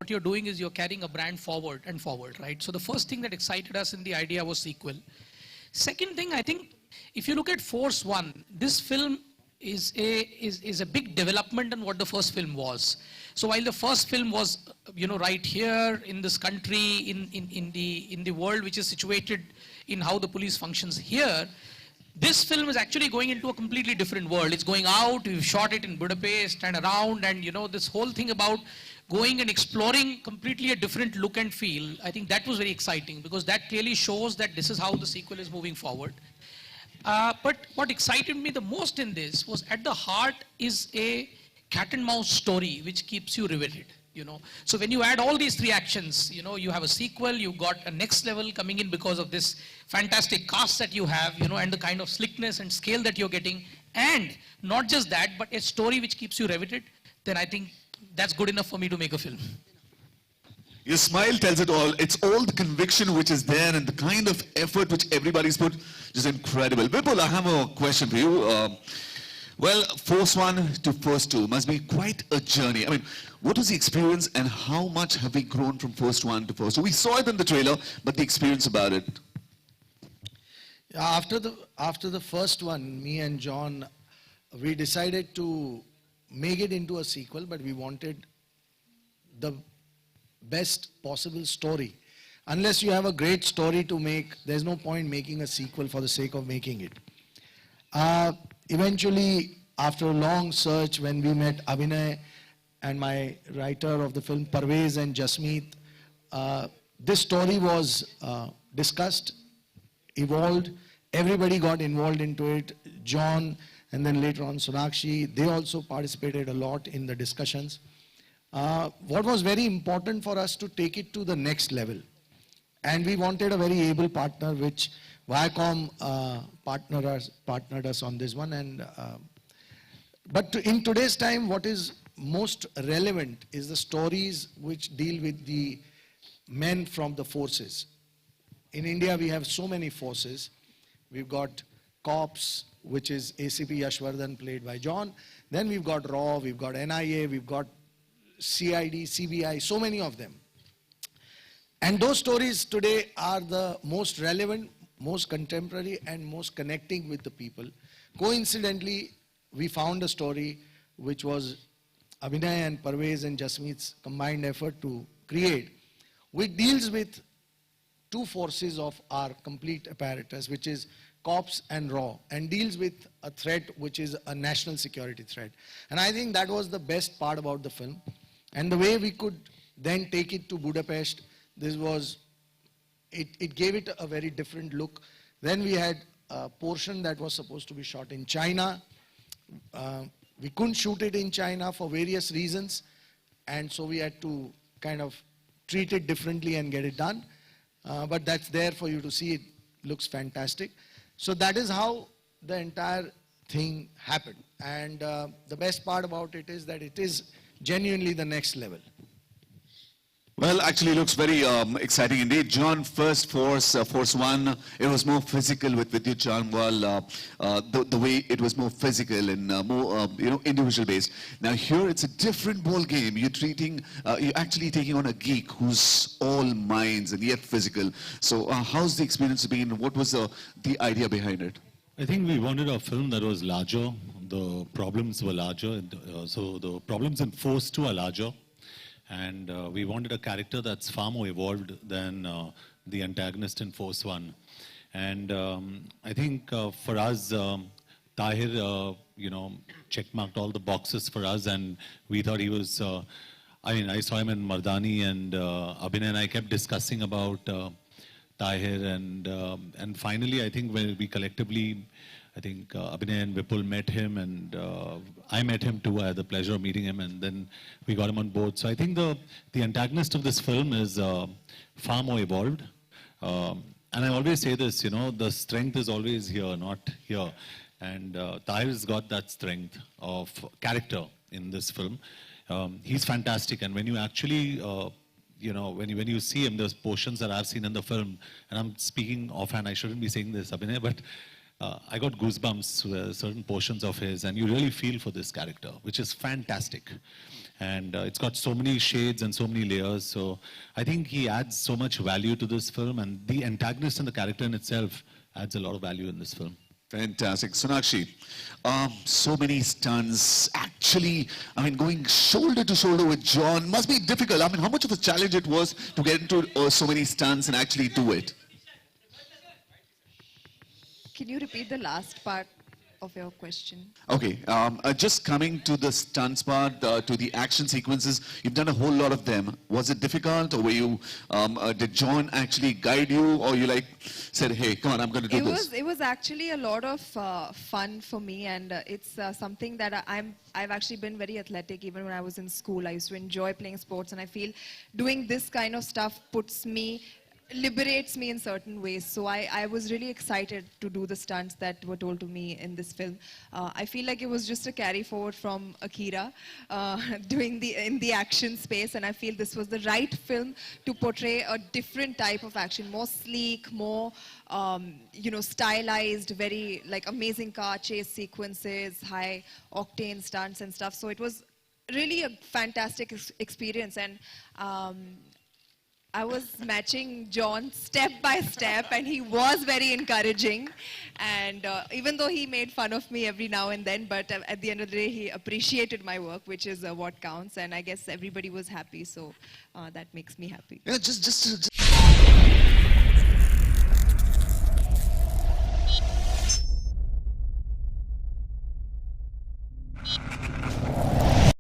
what you're doing is you're carrying a brand forward and forward, right? So the first thing that excited us in the idea was sequel. Second thing, I think, if you look at Force One, this film is a big development on what the first film was. So while the first film was, right here in this country, in the world which is situated in how the police functions here, this film is actually going into a completely different world. It's going out, we've shot it in Budapest and around, and this whole thing about going and exploring completely a different look and feel, I think that was very exciting, because that clearly shows that this is how the sequel is moving forward. But what excited me the most in this was, at the heart is a cat and mouse story which keeps you riveted. So when you add all these three actions, you have a sequel, you got a next level coming in because of this fantastic cast that you have, and the kind of slickness and scale that you're getting, and not just that, but a story which keeps you riveted, then I think that's good enough for me to make a film. Your smile tells it all. It's all the conviction which is there and the kind of effort which everybody's put, just incredible. Vipul, I have a question for you. Well, Force One to Force Two must be quite a journey. I mean, what was the experience and how much have we grown from Force One to Force Two? We saw it in the trailer, but the experience about it. After the first one, me and John, we decided to make it into a sequel, but we wanted the best possible story. Unless you have a great story to make, there's no point making a sequel for the sake of making it. Eventually, after a long search, when we met Abhinay and my writer of the film, Parvez and Jasmeet, this story was discussed, evolved, everybody got involved into it. John, and then later on Sonakshi, they also participated a lot in the discussions. What was very important for us to take it to the next level. And we wanted a very able partner, which Viacom partnered us on this one. But in today's time, what is most relevant is the stories which deal with the men from the forces. In India, we have so many forces. We've got cops, which is ACP Yashwardhan, played by John. Then we've got RAW, we've got NIA, we've got CID, CBI, so many of them. And those stories today are the most relevant, most contemporary, and most connecting with the people. Coincidentally, we found a story which was Abhinay and Parvez and Jasmeet's combined effort to create, which deals with two forces of our complete apparatus, which is cops and RAW, and deals with a threat which is a national security threat. And I think that was the best part about the film. And the way we could then take it to Budapest, it gave it a very different look. Then we had a portion that was supposed to be shot in China. We couldn't shoot it in China for various reasons, and so we had to kind of treat it differently and get it done. But that's there for you to see. It looks fantastic. So that is how the entire thing happened. And the best part about it is that it is genuinely the next level. Well, actually it looks very exciting indeed. John, first Force One, it was more physical with Vidyut Chanwal, the way it was more physical and more individual based. Now here it's a different ball game. You're actually taking on a geek who's all minds and yet physical. So how's the experience been? What was the idea behind it? I think we wanted a film that was larger. The problems were larger. So the problems in Force 2 are larger. And we wanted a character that's far more evolved than the antagonist in Force 1. And I think for us, Tahir, checkmarked all the boxes for us, and we thought he was, I saw him in Mardani, and Abhinay and I kept discussing about Tahir, and finally, I think when we collectively, I think Abhinay and Vipul met him, and I met him too. I had the pleasure of meeting him, and then we got him on board. So I think the antagonist of this film is far more evolved. And I always say this, the strength is always here, not here. And Tahir has got that strength of character in this film. He's fantastic, and when you actually, when you see him, there's portions that I've seen in the film, and I'm speaking offhand, I shouldn't be saying this, Abhinay, but I got goosebumps with certain portions of his, and you really feel for this character, which is fantastic. And it's got so many shades and so many layers. So I think he adds so much value to this film, and the antagonist and the character in itself adds a lot of value in this film. Fantastic. Sonakshi, so many stunts. Actually, I mean, going shoulder to shoulder with John must be difficult. I mean, how much of a challenge it was to get into so many stunts and actually do it? Can you repeat the last part of your question? Okay, just coming to the stunts part, to the action sequences, you've done a whole lot of them. Was it difficult, or were you, did John actually guide you, or you like said, hey, come on, I'm going to do this? It was actually a lot of fun for me, and it's something that I've actually been very athletic. Even when I was in school, I used to enjoy playing sports, and I feel doing this kind of stuff liberates me in certain ways. So I was really excited to do the stunts that were told to me in this film. I feel like it was just a carry forward from Akira, in the action space, and I feel this was the right film to portray a different type of action, more sleek, more stylized, very like amazing car chase sequences, high octane stunts and stuff. So it was really a fantastic experience, and I was matching John step by step, and he was very encouraging. And even though he made fun of me every now and then, but at the end of the day, he appreciated my work, which is what counts. And I guess everybody was happy, so that makes me happy. Yeah, just